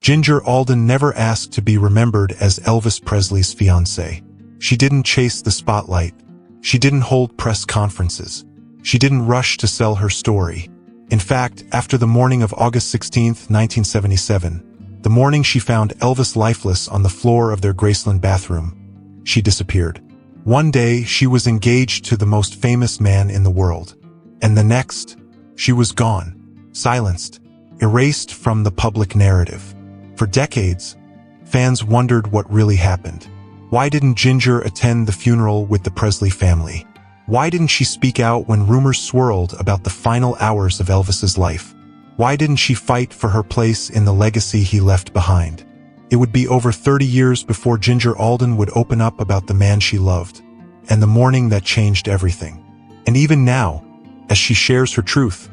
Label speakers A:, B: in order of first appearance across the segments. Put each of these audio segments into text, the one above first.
A: Ginger Alden never asked to be remembered as Elvis Presley's fiancée. She didn't chase the spotlight. She didn't hold press conferences. She didn't rush to sell her story. In fact, after the morning of August 16, 1977, the morning she found Elvis lifeless on the floor of their Graceland bathroom, she disappeared. One day, she was engaged to the most famous man in the world. And the next, she was gone, silenced, erased from the public narrative. For decades, fans wondered what really happened. Why didn't Ginger attend the funeral with the Presley family? Why didn't she speak out when rumors swirled about the final hours of Elvis's life? Why didn't she fight for her place in the legacy he left behind? It would be over 30 years before Ginger Alden would open up about the man she loved, and the morning that changed everything. And even now, as she shares her truth,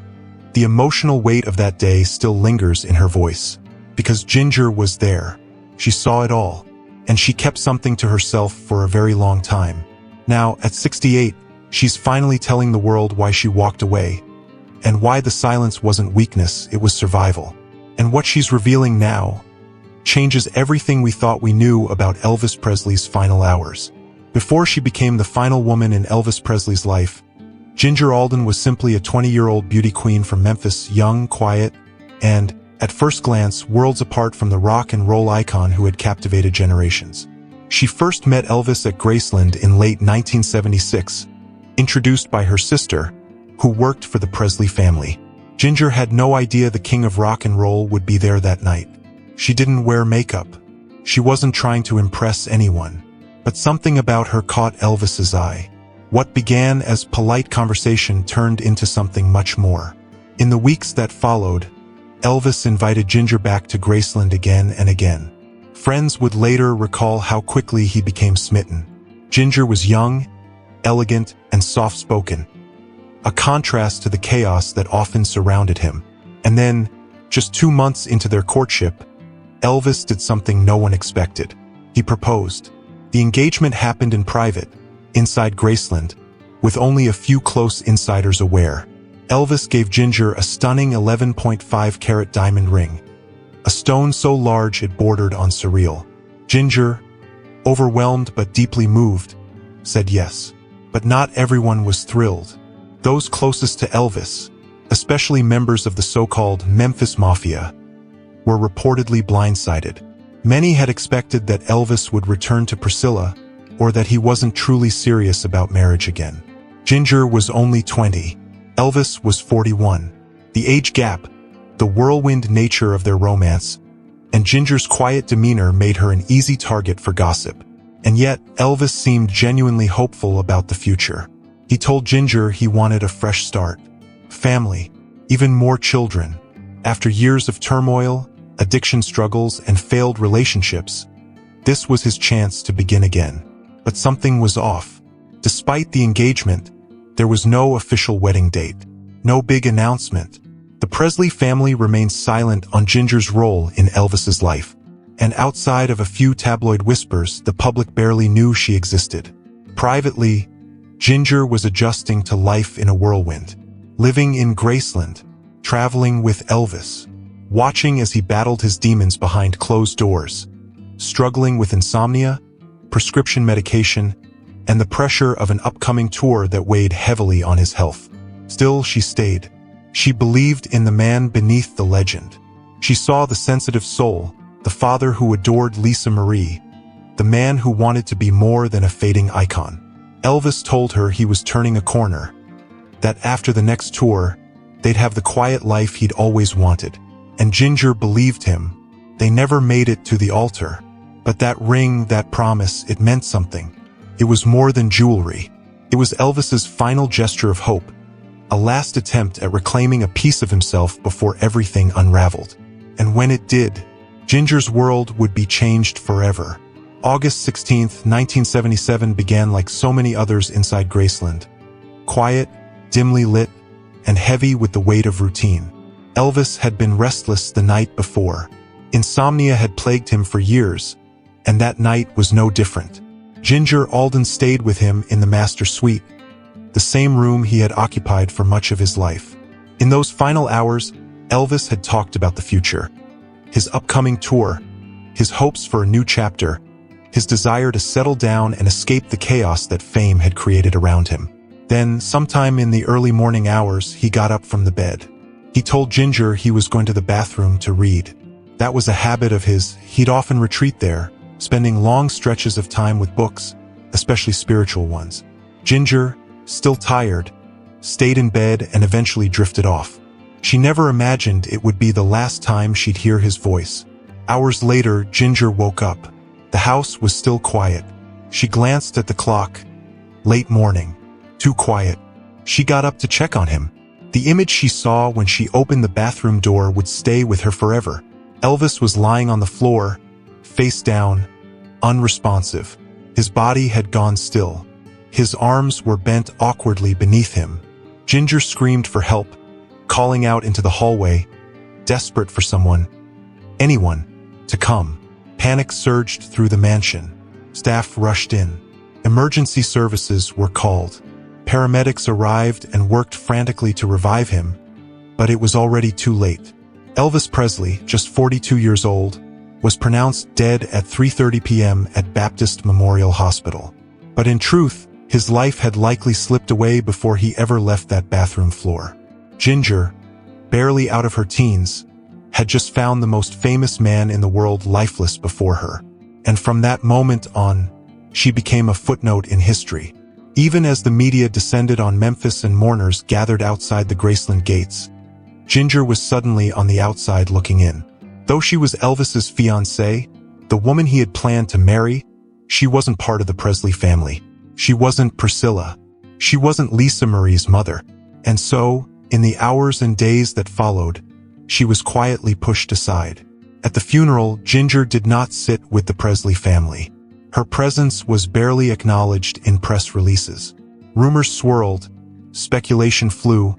A: the emotional weight of that day still lingers in her voice. Because Ginger was there. She saw it all. And she kept something to herself for a very long time. Now, at 68, she's finally telling the world why she walked away. And why the silence wasn't weakness, it was survival. And what she's revealing now changes everything we thought we knew about Elvis Presley's final hours. Before she became the final woman in Elvis Presley's life, Ginger Alden was simply a 20-year-old beauty queen from Memphis, young, quiet, and, at first glance, worlds apart from the rock and roll icon who had captivated generations. She first met Elvis at Graceland in late 1976, introduced by her sister, who worked for the Presley family. Ginger had no idea the king of rock and roll would be there that night. She didn't wear makeup. She wasn't trying to impress anyone. But something about her caught Elvis's eye. What began as polite conversation turned into something much more. In the weeks that followed, Elvis invited Ginger back to Graceland again and again. Friends would later recall how quickly he became smitten. Ginger was young, elegant, and soft-spoken, a contrast to the chaos that often surrounded him. And then, just 2 months into their courtship, Elvis did something no one expected. He proposed. The engagement happened in private, inside Graceland, with only a few close insiders aware. Elvis gave Ginger a stunning 11.5-carat diamond ring, a stone so large it bordered on surreal. Ginger, overwhelmed but deeply moved, said yes. But not everyone was thrilled. Those closest to Elvis, especially members of the so-called Memphis Mafia, were reportedly blindsided. Many had expected that Elvis would return to Priscilla, or that he wasn't truly serious about marriage again. Ginger was only 20. Elvis was 41. The age gap, the whirlwind nature of their romance, and Ginger's quiet demeanor made her an easy target for gossip. And yet, Elvis seemed genuinely hopeful about the future. He told Ginger he wanted a fresh start, family, even more children. After years of turmoil, addiction struggles, and failed relationships, this was his chance to begin again. But something was off. Despite the engagement, there was no official wedding date, no big announcement. The Presley family remained silent on Ginger's role in Elvis's life. And outside of a few tabloid whispers, the public barely knew she existed. Privately, Ginger was adjusting to life in a whirlwind, living in Graceland, traveling with Elvis, watching as he battled his demons behind closed doors, struggling with insomnia, prescription medication, and the pressure of an upcoming tour that weighed heavily on his health. Still, she stayed. She believed in the man beneath the legend. She saw the sensitive soul, the father who adored Lisa Marie, the man who wanted to be more than a fading icon. Elvis told her he was turning a corner, that after the next tour, they'd have the quiet life he'd always wanted. And Ginger believed him. They never made it to the altar. But that ring, that promise, it meant something. It was more than jewelry. It was Elvis's final gesture of hope, a last attempt at reclaiming a piece of himself before everything unraveled. And when it did, Ginger's world would be changed forever. August 16, 1977 began like so many others inside Graceland. Quiet, dimly lit, and heavy with the weight of routine. Elvis had been restless the night before. Insomnia had plagued him for years, and that night was no different. Ginger Alden stayed with him in the master suite, the same room he had occupied for much of his life. In those final hours, Elvis had talked about the future. his upcoming tour, his hopes for a new chapter, his desire to settle down and escape the chaos that fame had created around him. Then, sometime in the early morning hours, he got up from the bed. He told Ginger he was going to the bathroom to read. That was a habit of his. He'd often retreat there, spending long stretches of time with books, especially spiritual ones. Ginger, still tired, stayed in bed and eventually drifted off. She never imagined it would be the last time she'd hear his voice. Hours later, Ginger woke up. The house was still quiet. She glanced at the clock. Late morning. Too quiet. She got up to check on him. The image she saw when she opened the bathroom door would stay with her forever. Elvis was lying on the floor, face down, unresponsive. His body had gone still. His arms were bent awkwardly beneath him. Ginger screamed for help, calling out into the hallway, desperate for someone, anyone, to come. Panic surged through the mansion. Staff rushed in. Emergency services were called. Paramedics arrived and worked frantically to revive him, but it was already too late. Elvis Presley, just 42 years old, was pronounced dead at 3:30 p.m. at Baptist Memorial Hospital. But in truth, his life had likely slipped away before he ever left that bathroom floor. Ginger, barely out of her teens, had just found the most famous man in the world lifeless before her. And from that moment on, she became a footnote in history. Even as the media descended on Memphis and mourners gathered outside the Graceland gates, Ginger was suddenly on the outside looking in. Though she was Elvis's fiancée, the woman he had planned to marry, she wasn't part of the Presley family. She wasn't Priscilla. She wasn't Lisa Marie's mother. And so, in the hours and days that followed, she was quietly pushed aside. At the funeral, Ginger did not sit with the Presley family. Her presence was barely acknowledged in press releases. Rumors swirled, speculation flew,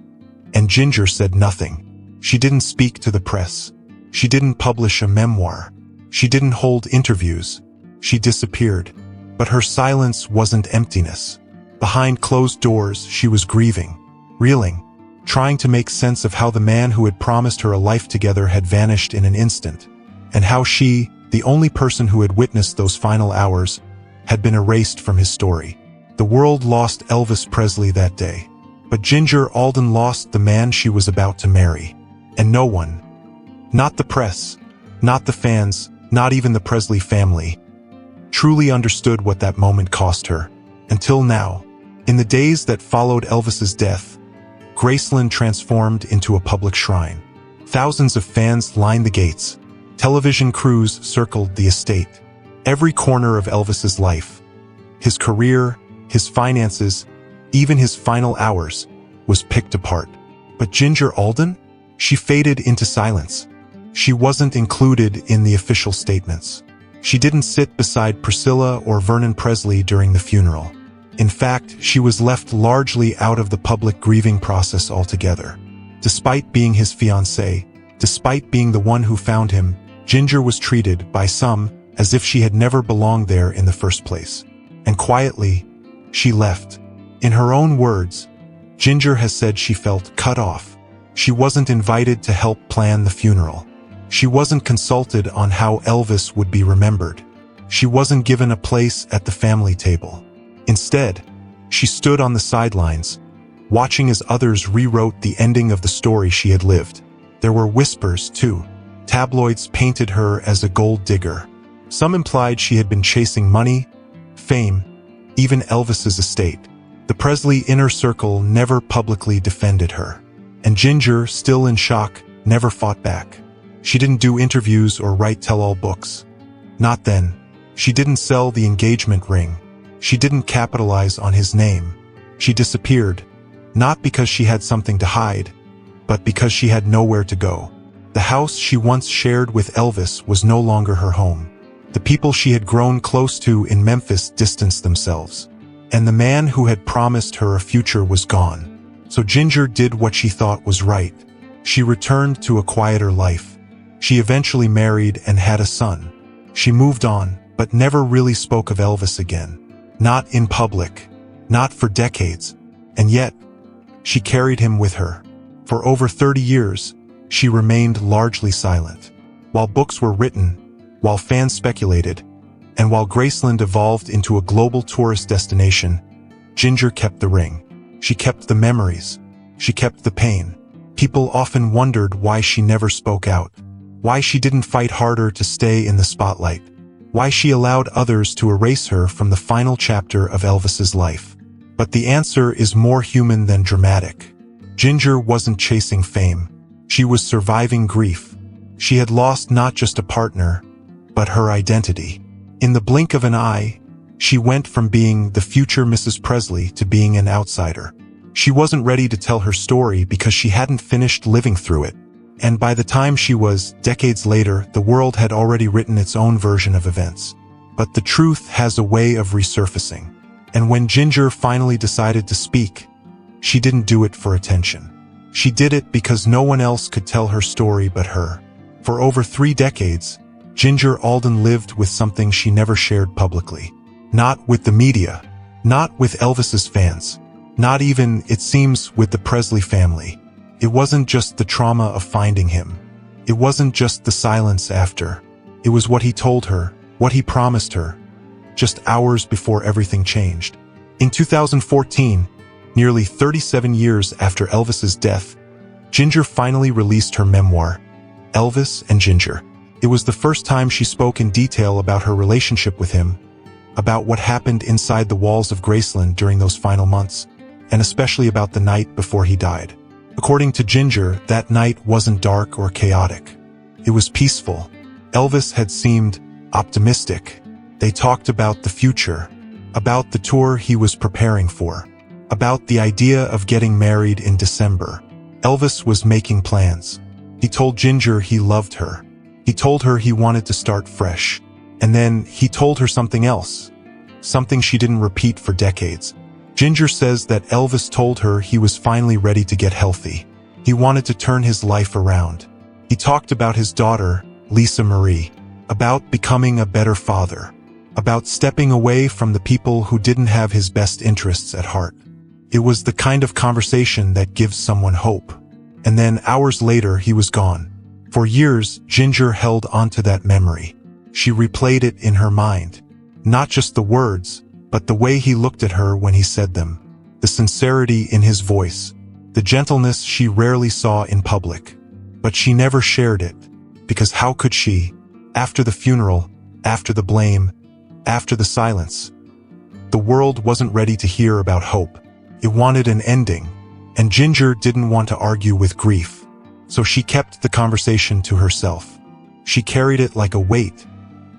A: and Ginger said nothing. She didn't speak to the press. She didn't publish a memoir. She didn't hold interviews. She disappeared. But her silence wasn't emptiness. Behind closed doors, she was grieving, reeling, trying to make sense of how the man who had promised her a life together had vanished in an instant, and how she, the only person who had witnessed those final hours, had been erased from his story. The world lost Elvis Presley that day, but Ginger Alden lost the man she was about to marry. And no one, not the press, not the fans, not even the Presley family, truly understood what that moment cost her. Until now, in the days that followed Elvis's death, Graceland transformed into a public shrine. Thousands of fans lined the gates. Television crews circled the estate. Every corner of Elvis's life, his career, his finances, even his final hours, was picked apart. But Ginger Alden? She faded into silence. She wasn't included in the official statements. She didn't sit beside Priscilla or Vernon Presley during the funeral. In fact, she was left largely out of the public grieving process altogether. Despite being his fiancée, despite being the one who found him, Ginger was treated, by some, as if she had never belonged there in the first place. And quietly, she left. In her own words, Ginger has said she felt cut off. She wasn't invited to help plan the funeral. She wasn't consulted on how Elvis would be remembered. She wasn't given a place at the family table. Instead, she stood on the sidelines, watching as others rewrote the ending of the story she had lived. There were whispers, too. Tabloids painted her as a gold digger. Some implied she had been chasing money, fame, even Elvis's estate. The Presley inner circle never publicly defended her. And Ginger, still in shock, never fought back. She didn't do interviews or write tell-all books. Not then. She didn't sell the engagement ring. She didn't capitalize on his name. She disappeared, not because she had something to hide, but because she had nowhere to go. The house she once shared with Elvis was no longer her home. The people she had grown close to in Memphis distanced themselves. And the man who had promised her a future was gone. So Ginger did what she thought was right. She returned to a quieter life. She eventually married and had a son. She moved on, but never really spoke of Elvis again. Not in public, not for decades. And yet, she carried him with her. For over 30 years, she remained largely silent. While books were written, while fans speculated, and while Graceland evolved into a global tourist destination, Ginger kept the ring. She kept the memories. She kept the pain. People often wondered why she never spoke out, why she didn't fight harder to stay in the spotlight, why she allowed others to erase her from the final chapter of Elvis's life. But the answer is more human than dramatic. Ginger wasn't chasing fame. She was surviving grief. She had lost not just a partner, but her identity. In the blink of an eye, she went from being the future Mrs. Presley to being an outsider. She wasn't ready to tell her story because she hadn't finished living through it. And by the time she was, decades later, the world had already written its own version of events. But the truth has a way of resurfacing. And when Ginger finally decided to speak, she didn't do it for attention. She did it because no one else could tell her story but her. For over 3 decades, Ginger Alden lived with something she never shared publicly. Not with the media, not with Elvis's fans, not even, it seems, with the Presley family. It wasn't just the trauma of finding him. It wasn't just the silence after. It was what he told her, what he promised her, just hours before everything changed. In 2014, nearly 37 years after Elvis's death, Ginger finally released her memoir, Elvis and Ginger. It was the first time she spoke in detail about her relationship with him, about what happened inside the walls of Graceland during those final months, and especially about the night before he died. According to Ginger, that night wasn't dark or chaotic. It was peaceful. Elvis had seemed optimistic. They talked about the future, about the tour he was preparing for, about the idea of getting married in December. Elvis was making plans. He told Ginger he loved her. He told her he wanted to start fresh. And then he told her something else, something she didn't repeat for decades. Ginger says that Elvis told her he was finally ready to get healthy. He wanted to turn his life around. He talked about his daughter, Lisa Marie, about becoming a better father, about stepping away from the people who didn't have his best interests at heart. It was the kind of conversation that gives someone hope. And then hours later, he was gone. For years, Ginger held onto that memory. She replayed it in her mind. Not just the words, but the way he looked at her when he said them. The sincerity in his voice. The gentleness she rarely saw in public. But she never shared it. Because how could she? After the funeral, after the blame, after the silence. The world wasn't ready to hear about hope. It wanted an ending. And Ginger didn't want to argue with grief. So she kept the conversation to herself. She carried it like a weight.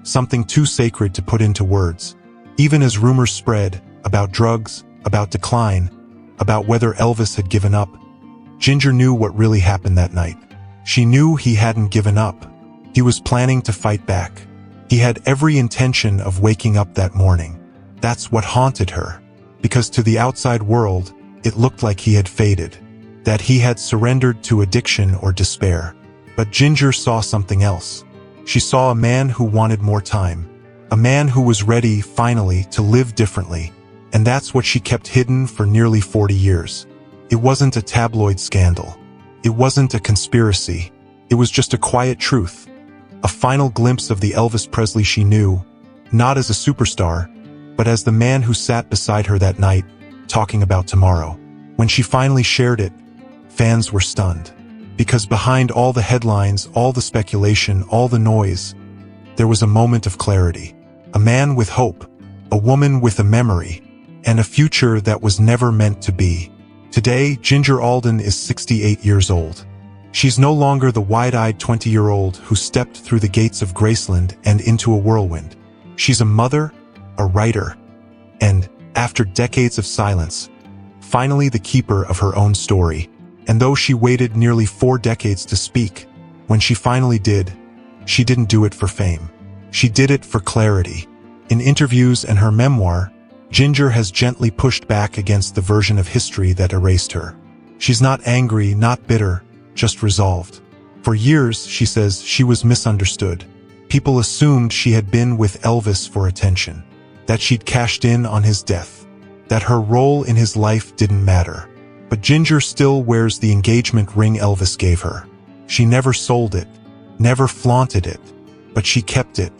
A: Something too sacred to put into words. Even as rumors spread about drugs, about decline, about whether Elvis had given up, Ginger knew what really happened that night. She knew he hadn't given up. He was planning to fight back. He had every intention of waking up that morning. That's what haunted her. Because to the outside world, it looked like he had faded, that he had surrendered to addiction or despair. But Ginger saw something else. She saw a man who wanted more time. A man who was ready, finally, to live differently. And that's what she kept hidden for nearly 40 years. It wasn't a tabloid scandal. It wasn't a conspiracy. It was just a quiet truth. A final glimpse of the Elvis Presley she knew, not as a superstar, but as the man who sat beside her that night, talking about tomorrow. When she finally shared it, fans were stunned. Because behind all the headlines, all the speculation, all the noise, there was a moment of clarity. A man with hope, a woman with a memory, and a future that was never meant to be. Today, Ginger Alden is 68 years old. She's no longer the wide-eyed 20-year-old who stepped through the gates of Graceland and into a whirlwind. She's a mother, a writer, and, after decades of silence, finally the keeper of her own story. And though she waited nearly 4 decades to speak, when she finally did, she didn't do it for fame. She did it for clarity. In interviews and her memoir, Ginger has gently pushed back against the version of history that erased her. She's not angry, not bitter, just resolved. For years, she says, she was misunderstood. People assumed she had been with Elvis for attention, that she'd cashed in on his death, that her role in his life didn't matter. But Ginger still wears the engagement ring Elvis gave her. She never sold it, never flaunted it, but she kept it,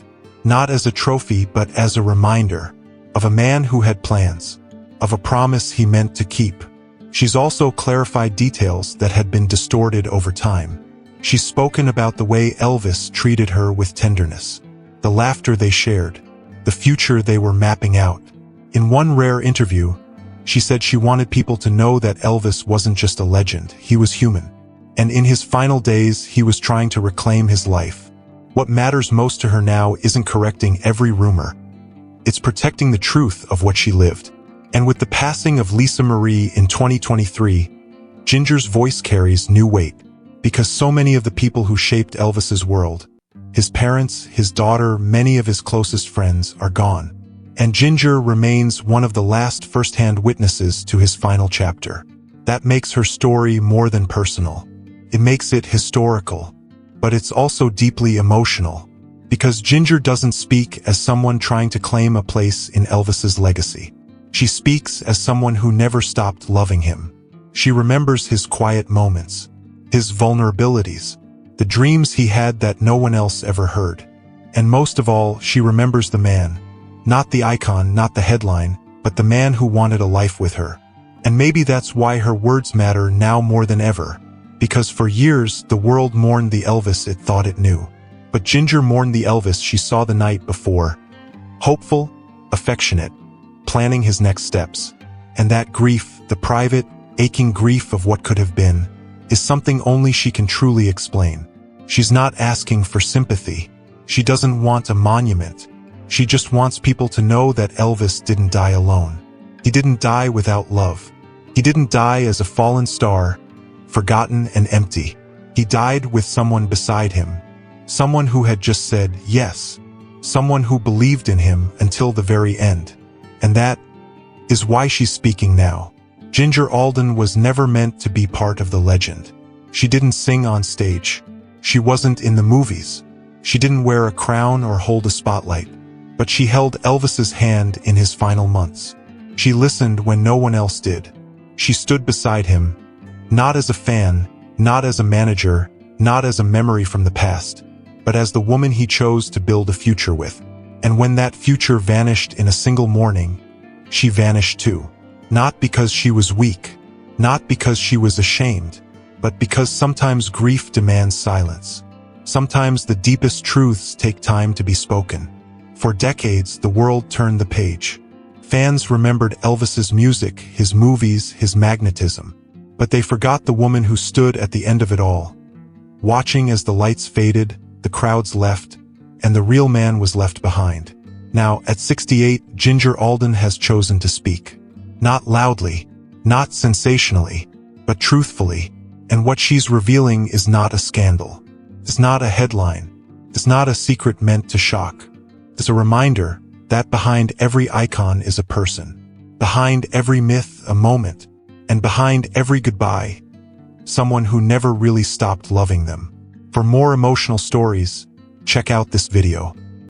A: not as a trophy but as a reminder of a man who had plans, of a promise he meant to keep. She's also clarified details that had been distorted over time. She's spoken about the way Elvis treated her with tenderness, the laughter they shared, the future they were mapping out. In one rare interview, she said she wanted people to know that Elvis wasn't just a legend, he was human. And in his final days, he was trying to reclaim his life. What matters most to her now isn't correcting every rumor. It's protecting the truth of what she lived. And with the passing of Lisa Marie in 2023, Ginger's voice carries new weight, because so many of the people who shaped Elvis's world, his parents, his daughter, many of his closest friends, are gone. And Ginger remains one of the last first-hand witnesses to his final chapter. That makes her story more than personal. It makes it historical, but it's also deeply emotional, because Ginger doesn't speak as someone trying to claim a place in Elvis's legacy. She speaks as someone who never stopped loving him. She remembers his quiet moments, his vulnerabilities, the dreams he had that no one else ever heard. And most of all, she remembers the man, not the icon, not the headline, but the man who wanted a life with her. And maybe that's why her words matter now more than ever, because for years the world mourned the Elvis it thought it knew. But Ginger mourned the Elvis she saw the night before, hopeful, affectionate, planning his next steps. And that grief, the private, aching grief of what could have been, is something only she can truly explain. She's not asking for sympathy. She doesn't want a monument. She just wants people to know that Elvis didn't die alone. He didn't die without love. He didn't die as a fallen star, forgotten and empty. He died with someone beside him, someone who had just said yes, someone who believed in him until the very end. And that is why she's speaking now. Ginger Alden was never meant to be part of the legend. She didn't sing on stage. She wasn't in the movies. She didn't wear a crown or hold a spotlight. But she held Elvis's hand in his final months. She listened when no one else did. She stood beside him, not as a fan, not as a manager, not as a memory from the past, but as the woman he chose to build a future with. And when that future vanished in a single morning, she vanished too. Not because she was weak, not because she was ashamed, but because sometimes grief demands silence. Sometimes the deepest truths take time to be spoken. For decades, the world turned the page. Fans remembered Elvis's music, his movies, his magnetism. But they forgot the woman who stood at the end of it all, watching as the lights faded, the crowds left, and the real man was left behind. Now, at 68, Ginger Alden has chosen to speak. Not loudly, not sensationally, but truthfully. And what she's revealing is not a scandal. It's not a headline. It's not a secret meant to shock. It's a reminder that behind every icon is a person. Behind every myth, a moment. And behind every goodbye, someone who never really stopped loving them. For more emotional stories, check out this video.